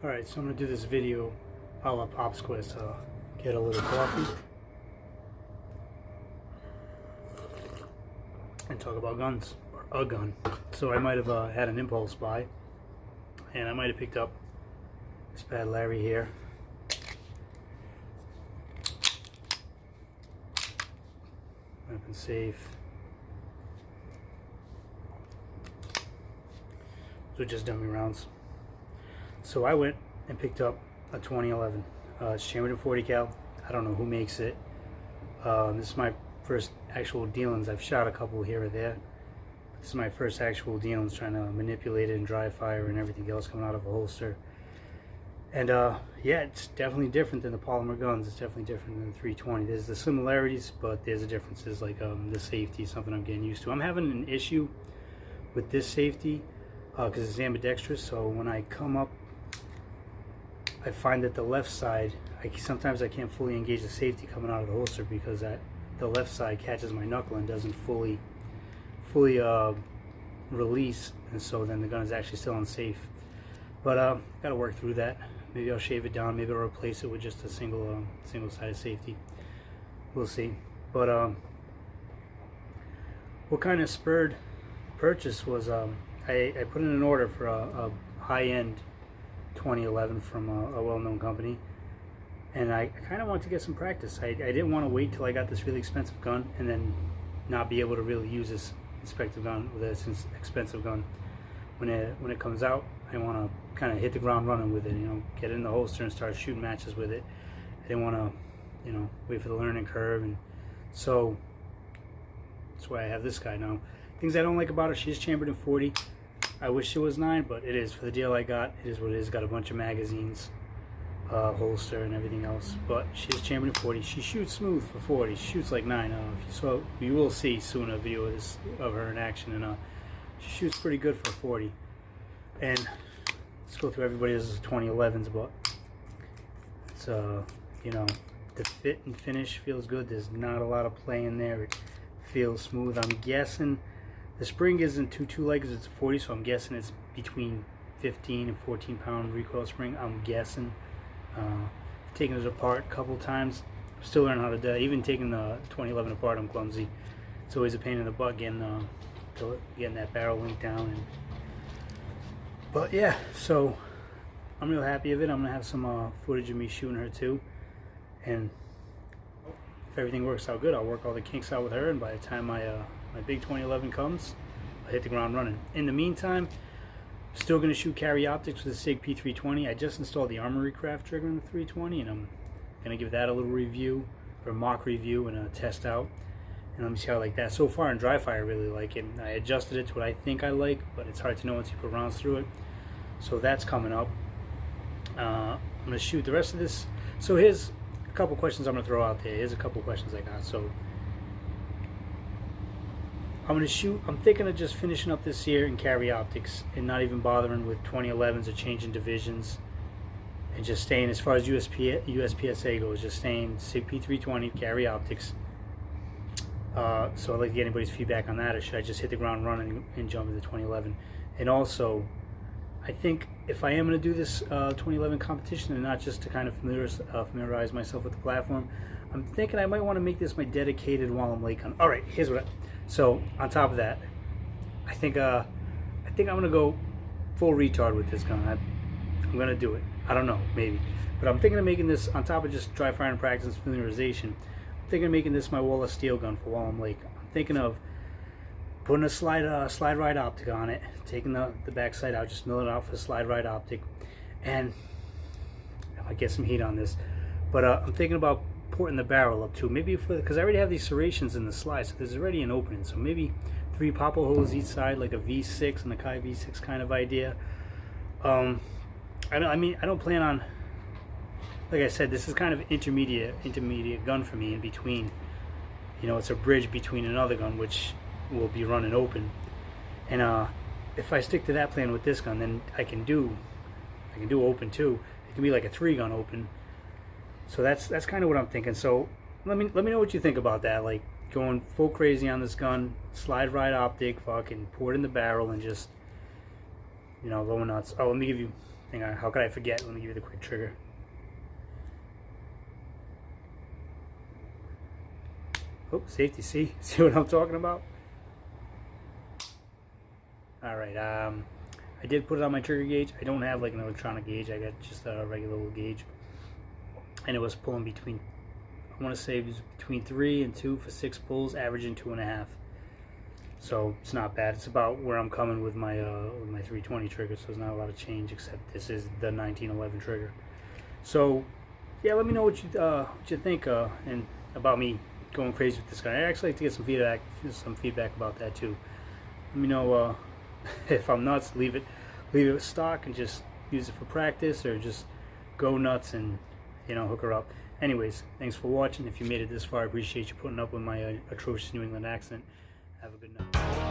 Alright, so I'm going to do this video a la Pop Square, so get a little coffee and talk about guns, or a gun. So I might have had an impulse buy, and I might have picked up this bad Larry here. Weapon safe. Those are just dummy rounds. So I went and picked up a 2011. It's chambered in 40 cal. I don't know who makes it. This is my first actual dealings. I've shot a couple here or there. But this is my first actual dealings, trying to manipulate it and dry fire and everything else coming out of a holster. And yeah, it's definitely different than the polymer guns. It's definitely different than the 320. There's the similarities, but there's the differences, like the safety, something I'm getting used to. I'm having an issue with this safety because it's ambidextrous. So when I come up, I find that the left side, sometimes I can't fully engage the safety coming out of the holster because the left side catches my knuckle and doesn't fully release, and so then the gun is actually still unsafe. But got to work through that. Maybe I'll shave it down. Maybe I'll replace it with just a single-sided safety. We'll see. But what kind of spurred the purchase was I put in an order for a high-end 2011 from a well-known company, and I kind of wanted to get some practice. I didn't want to wait till I got this really expensive gun and then not be able to really use this expensive gun with this expensive gun. When it comes out, I want to kind of hit the ground running with it, you know, get in the holster and start shooting matches with it. I didn't want to, you know, wait for the learning curve, and so that's why I have this guy now. Things I don't like about it: she's chambered in 40. I wish it was 9, but it is. For the deal I got, it is what it is. Got a bunch of magazines, holster, and everything else. But she's chambered in 40. She shoots smooth for 40. She shoots like 9. If you saw, you will see soon a video of her in action, and she shoots pretty good for 40. And let's go through everybody's 2011s, but it's you know, the fit and finish feels good. There's not a lot of play in there. It feels smooth. I'm guessing the spring isn't too light because it's a 40, so I'm guessing it's between 15 and 14 pound recoil spring. I'm guessing. Taking it apart a couple times. I'm still learning how to do it. Even taking the 2011 apart, I'm clumsy. It's always a pain in the butt getting that barrel link down. But yeah, so I'm real happy of it. I'm gonna have some footage of me shooting her too, and if everything works out good, I'll work all the kinks out with her, and by the time my big 2011 comes, I'll hit the ground running. In the meantime, I'm still gonna shoot carry optics with the SIG P320. I just installed the Armory Craft trigger in the 320, and I'm gonna give that a little review, or mock review, and a test out. And let me see how I like that. So far in dry fire, I really like it. I adjusted it to what I think I like, but it's hard to know once you put rounds through it. So that's coming up. I'm going to shoot the rest of this. So here's a couple questions I'm going to throw out there. Here's a couple questions I got. So I'm thinking of just finishing up this year in carry optics and not even bothering with 2011s or changing divisions, and just staying, as far as USPSA goes, just staying SIG P320 carry optics. So I'd like to get anybody's feedback on that, or should I just hit the ground running and jump into 2011? And also, I think if I am going to do this 2011 competition, and not just to kind of familiarize myself with the platform, I'm thinking I might want to make this my dedicated Wallem Lake gun. All right, here's what. So on top of that, I think I'm going to go full retard with this gun. I'm going to do it. I don't know, maybe, but I'm thinking of making this, on top of just dry firing practice and familiarization, I'm thinking of making this my Wallace Steel gun for Wallem Lake. I'm thinking of putting a slide ride optic on it, taking the back sight out, just milling it out for the slide ride optic, and I might get some heat on this, but I'm thinking about porting the barrel up too, maybe because I already have these serrations in the slide, so there's already an opening, so maybe 3 popple holes each side, like a V6 and a Kai V6 kind of idea. I don't plan on, like I said, this is kind of intermediate gun for me, in between. You know, it's a bridge between another gun, which will be running open. And if I stick to that plan with this gun, then I can do open too. It can be like a 3-gun open. So that's kind of what I'm thinking. So let me know what you think about that. Like going full crazy on this gun, slide ride optic, fucking pour it in the barrel, and just, you know, going nuts. Oh, let me give you Hang on, how could I forget? Let me give you the quick trigger. Oh, safety, see what I'm talking about? Alright, I did put it on my trigger gauge. I don't have like an electronic gauge, I got just a regular little gauge. And it was pulling between, I want to say it was between 3 and 2 for 6 pulls, averaging 2.5. So it's not bad. It's about where I'm coming with my 320 trigger, so there's not a lot of change, except this is the 1911 trigger. So yeah, let me know what you think and about me going crazy with this guy. I actually like to get some feedback about that too. Let me know if I'm nuts. Leave it with stock and just use it for practice, or just go nuts and hook her up. Anyways, thanks for watching. If you made it this far, I appreciate you putting up with my atrocious New England accent. Have a good night.